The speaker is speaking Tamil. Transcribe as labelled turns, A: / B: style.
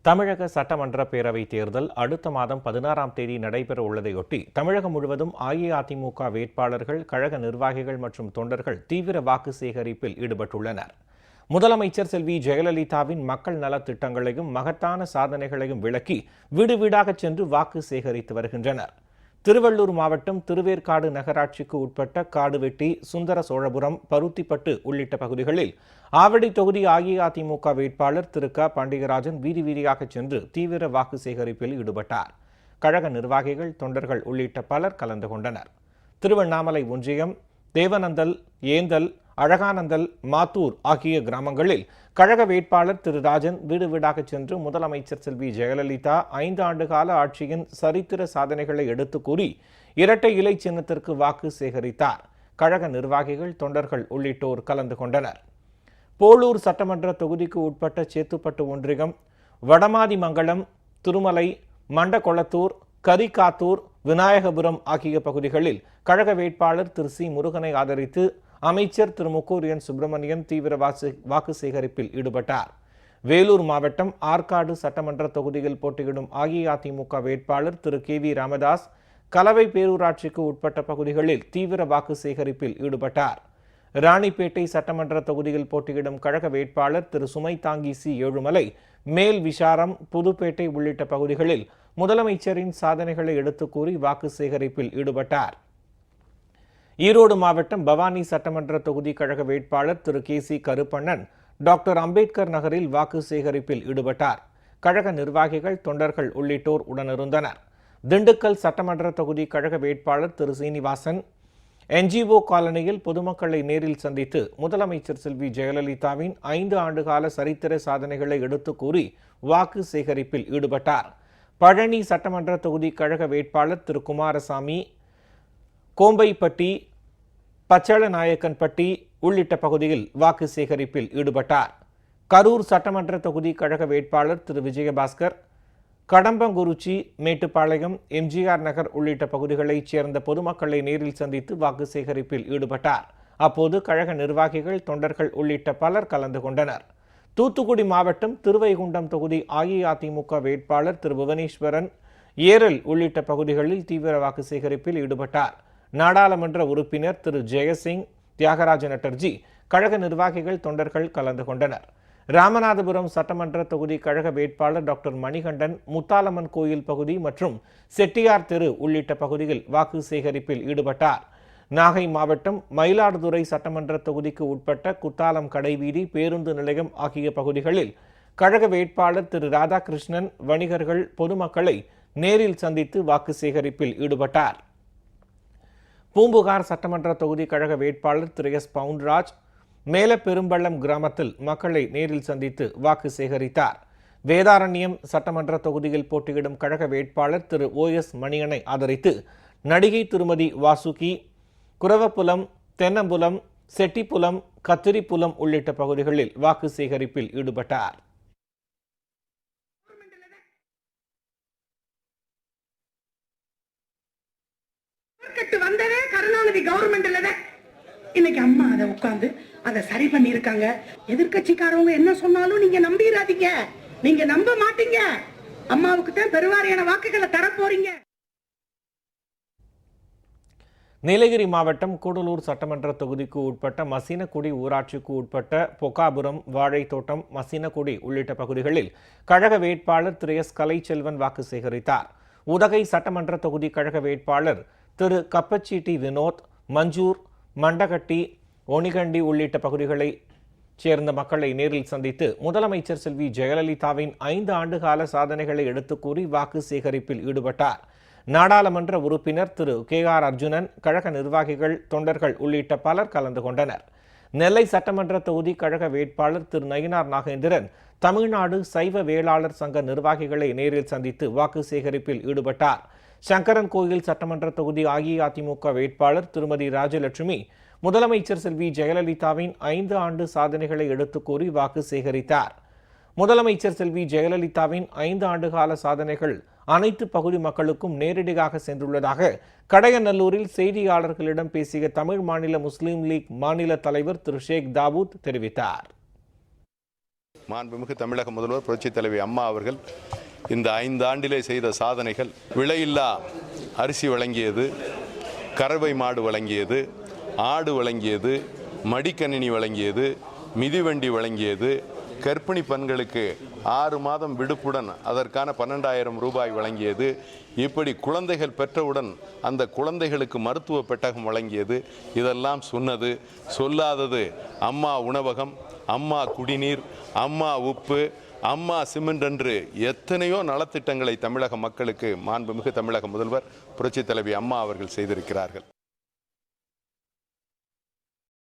A: தமிழக சட்டமன்ற பேரவைத் தேர்தல் அடுத்த மாதம் 16ஆம் தேதி நடைபெற உள்ளதையொட்டி தமிழகம் முழுவதும் அஇஅதிமுக வேட்பாளர்கள், கழக நிர்வாகிகள் மற்றும் தொண்டர்கள் தீவிர வாக்கு சேகரிப்பில் ஈடுபட்டுள்ளனர். முதலமைச்சர் செல்வி ஜெயலலிதாவின் மக்கள் நலத் திட்டங்களையும் மகத்தான சாதனைகளையும் விளக்கி வீடு வீடாக சென்று வாக்கு சேகரித்து வருகின்றனர். திருவள்ளூர் மாவட்டம் திருவேற்காடு நகராட்சிக்கு உட்பட்ட காடுவெட்டி, சுந்தர சோழபுரம், பருத்திப்பட்டு உள்ளிட்ட பகுதிகளில் ஆவடி தொகுதி அஇஅதிமுக வேட்பாளர் திரு க பாண்டியராஜன் வீதி வீதியாக சென்று தீவிர வாக்கு சேகரிப்பில் ஈடுபட்டார். கழக நிர்வாகிகள், தொண்டர்கள் உள்ளிட்ட பலர் கலந்து கொண்டனர். திருவண்ணாமலை ஒன்றியம் தேவனந்தல், ஏந்தல், அழகானந்தல், மாத்தூர் ஆகிய கிராமங்களில் கழக வேட்பாளர் திரு ராஜன் வீடு வீடாக சென்று முதலமைச்சர் செல்வி ஜெயலலிதா 5 ஆண்டுகால ஆட்சியின் சரித்திர சாதனைகளை எடுத்து கூறி இரட்டை இலை சின்னத்திற்கு வாக்கு சேகரித்தார். கழக நிர்வாகிகள், தொண்டர்கள் உள்ளிட்டோர் கலந்து கொண்டனர். போளூர் சட்டமன்ற தொகுதிக்கு உட்பட்ட சேத்துப்பட்டு ஒன்றியம், வடமாதிமங்கலம், திருமலை, மண்டகொளத்தூர், கரிகாத்தூர், விநாயகபுரம் ஆகிய பகுதிகளில் கழக வேட்பாளர் திரு சி முருகனை ஆதரித்து அமைச்சர் திரு முக்கூரியன் சுப்பிரமணியன் தீவிர வாக்கு சேகரிப்பில் ஈடுபட்டார். வேலூர் மாவட்டம் ஆற்காடு சட்டமன்ற தொகுதியில் போட்டியிடும் அஇஅதிமுக வேட்பாளர் திரு கே வி ராமதாஸ் கலவை பேரூராட்சிக்கு உட்பட்ட பகுதிகளில் தீவிர வாக்கு சேகரிப்பில் ஈடுபட்டார். ராணிப்பேட்டை சட்டமன்ற தொகுதியில் போட்டியிடும் கழக வேட்பாளர் திரு சுமை தாங்கி சி ஏழுமலை மேல் விசாரம், புதுப்பேட்டை உள்ளிட்ட பகுதிகளில் முதலமைச்சரின் சாதனைகளை எடுத்து கூறி வாக்கு சேகரிப்பில் ஈடுபட்டார். ஈரோடு மாவட்டம் பவானி சட்டமன்ற தொகுதி கழக வேட்பாளர் Thiru K C Karuppannan doctor Ambedkar நகரில் வாக்கு சேகரிப்பில் ஈடுபட்டார். கழக நிர்வாகிகள், தொண்டர்கள் உள்ளிட்டோர் உடனிருந்தனர். திண்டுக்கல் சட்டமன்ற தொகுதி கழக வேட்பாளர் திரு சீனிவாசன் என்ஜிஓ காலனியில் பொதுமக்களை நேரில் சந்தித்து முதலமைச்சர் செல்வி ஜெயலலிதாவின் 5 ஆண்டுகால சரித்திர சாதனைகளை எடுத்து கூறி வாக்கு சேகரிப்பில் ஈடுபட்டார். பழனி சட்டமன்ற தொகுதி கழக வேட்பாளர் திரு குமாரசாமி கோம்பைப்பட்டி, பச்சளநாயக்கன்பட்டி உள்ளிட்ட பகுதியில் வாக்கு சேகரிப்பில் ஈடுபட்டார். கரூர் சட்டமன்ற தொகுதி கழக வேட்பாளர் திரு விஜயபாஸ்கர் கடம்பங்குறிச்சி, மேட்டுப்பாளையம், எம்ஜிஆர் நகர் உள்ளிட்ட பகுதிகளைச் சேர்ந்த பொதுமக்களை நேரில் சந்தித்து வாக்கு சேகரிப்பில் ஈடுபட்டார். அப்போது கழக நிர்வாகிகள், தொண்டர்கள் உள்ளிட்ட பலர் கலந்து கொண்டனர். தூத்துக்குடி மாவட்டம் திருவைகுண்டம் தொகுதி அஇஅதிமுக வேட்பாளர் திரு புவனேஸ்வரன் ஏரல் உள்ளிட்ட பகுதிகளில் தீவிர வாக்கு சேகரிப்பில் ஈடுபட்டார். நாடாளுமன்ற உறுப்பினர் திரு ஜெயசிங், தியாகராஜ நட்டர்ஜி, கழக நிர்வாகிகள், தொண்டர்கள் கலந்து கொண்டனர். ராமநாதபுரம் சட்டமன்ற தொகுதி கழக வேட்பாளர் டாக்டர் மணிகண்டன் முத்தாலம்மன் கோயில் பகுதி மற்றும் செட்டியார் தெரு உள்ளிட்ட பகுதியில் வாக்கு சேகரிப்பில் ஈடுபட்டார். நாகை மாவட்டம் மயிலாடுதுறை சட்டமன்ற தொகுதிக்கு உட்பட்ட குத்தாலம் கடைவீதி, பேருந்து நிலையம் ஆகிய பகுதிகளில் கழக வேட்பாளர் திரு ராதாகிருஷ்ணன் வணிகர்கள், பொதுமக்களை நேரில் சந்தித்து வாக்கு சேகரிப்பில் ஈடுபட்டார். பூம்புகார் சட்டமன்ற தொகுதி கழக வேட்பாளர் திரு எஸ் பவுன்ராஜ் மேலப்பெரும்பள்ளம் கிராமத்தில் மக்களை நேரில் சந்தித்து வாக்கு சேகரித்தார். வேதாரண்யம் சட்டமன்ற தொகுதியில் போட்டியிடும் கழக வேட்பாளர் திரு OS மணியனை ஆதரித்து நடிகை திருமதி வாசுகி குரவப்புலம், தென்னம்புலம், செட்டிப்புலம், கத்திரிப்புலம் உள்ளிட்ட பகுதிகளில் வாக்கு சேகரிப்பில் ஈடுபட்டார்.
B: வந்ததே கருணாநிதி கவர்மெண்ட்ல தான். இன்னைக்கு அம்மா அதை உட்கார்ந்து அதை சரி பண்ணி இருக்காங்க. எதிர்கட்சிக்காரவங்க என்ன சொன்னாலும் நீங்க நம்பிடாதீங்க, நீங்க நம்ப மாட்டீங்க. அம்மாவுக்கு தான் பெருவாரியான வாக்குகளை தர போறீங்க.
A: நீலகிரி மாவட்டம் கூடலூர் சட்டமன்ற தொகுதிக்கு உட்பட்ட மசினக்குடி ஊராட்சிக்கு உட்பட்ட பொக்காபுரம், வாழைத்தோட்டம், மசினக்குடி உள்ளிட்ட பகுதிகளில் கழக வேட்பாளர் திரு எஸ் கலைச்செல்வன் வாக்கு சேகரித்தார். உதகை சட்டமன்ற தொகுதி கழக வேட்பாளர் திரு கப்பச்சீட்டி வினோத் மஞ்சூர், மண்டகட்டி, ஒனிகண்டி உள்ளிட்ட பகுதிகளைச் சேர்ந்த மக்களை நேரில் சந்தித்து முதலமைச்சர் செல்வி ஜெயலலிதாவின் 5 ஆண்டுகால சாதனைகளை எடுத்து கூறி வாக்கு சேகரிப்பில் ஈடுபட்டார். நாடாளுமன்ற உறுப்பினர் திரு KR அர்ஜுனன், கழக நிர்வாகிகள், தொண்டர்கள் உள்ளிட்ட பலர் கலந்து கொண்டனர். நெல்லை சட்டமன்ற தொகுதி கழக வேட்பாளர் திரு நயினார் நாகேந்திரன் தமிழ்நாடு சைவ வேளாளர் சங்க நிர்வாகிகளை நேரில் சந்தித்து வாக்கு சேகரிப்பில் ஈடுபட்டார். சங்கரன் கோயில் சட்டமன்ற தொகுதி அஇஅதிமுக வேட்பாளர் திருமதி ராஜலட்சுமி முதலமைச்சர் செல்வி ஜெயலலிதாவின் 5 ஆண்டு சாதனைகளை எடுத்து கூறி வாக்கு சேகரித்தார். முதலமைச்சர் செல்வி ஜெயலலிதாவின் 5 ஆண்டுகால சாதனைகள் அனைத்து பகுதி மக்களுக்கும் நேரடியாக சென்றுள்ளதாக கடையநல்லூரில் செய்தியாளர்களிடம் பேசிய தமிழ் மாநில முஸ்லீம் லீக் மாநில தலைவர் திரு ஷேக் தாவூத் தெரிவித்தார்.
C: மாண்புமிகு தமிழக முதல்வர் புரட்சித் தலைவி அம்மா அவர்கள் இந்த 5 ஆண்டிலே செய்த சாதனைகள் விலையில்லா அரிசி வழங்கியது, கறவை மாடு வழங்கியது, ஆடு வழங்கியது, மடிக்கணினி வழங்கியது, மிதிவண்டி வழங்கியது, கர்ப்பிணி பெண்களுக்கு 6 மாதம் விடுப்புடன் அதற்கான 12,000 ரூபாய் வழங்கியது, இப்படி குழந்தைகள் பெற்றவுடன் அந்த குழந்தைகளுக்கு மருத்துவ பெட்டகம் வழங்கியது. இதெல்லாம் சொன்னது. சொல்லாதது அம்மா உணவகம், அம்மா குடிநீர், அம்மா உப்பு, அம்மா சிமெண்ட் என்று எத்தனையோ நலத்திட்டங்களை தமிழக மக்களுக்கு மாண்புமிகு தமிழக முதல்வர் புரட்சித் தலைவி அம்மா அவர்கள் செய்திருக்கிறார்கள்.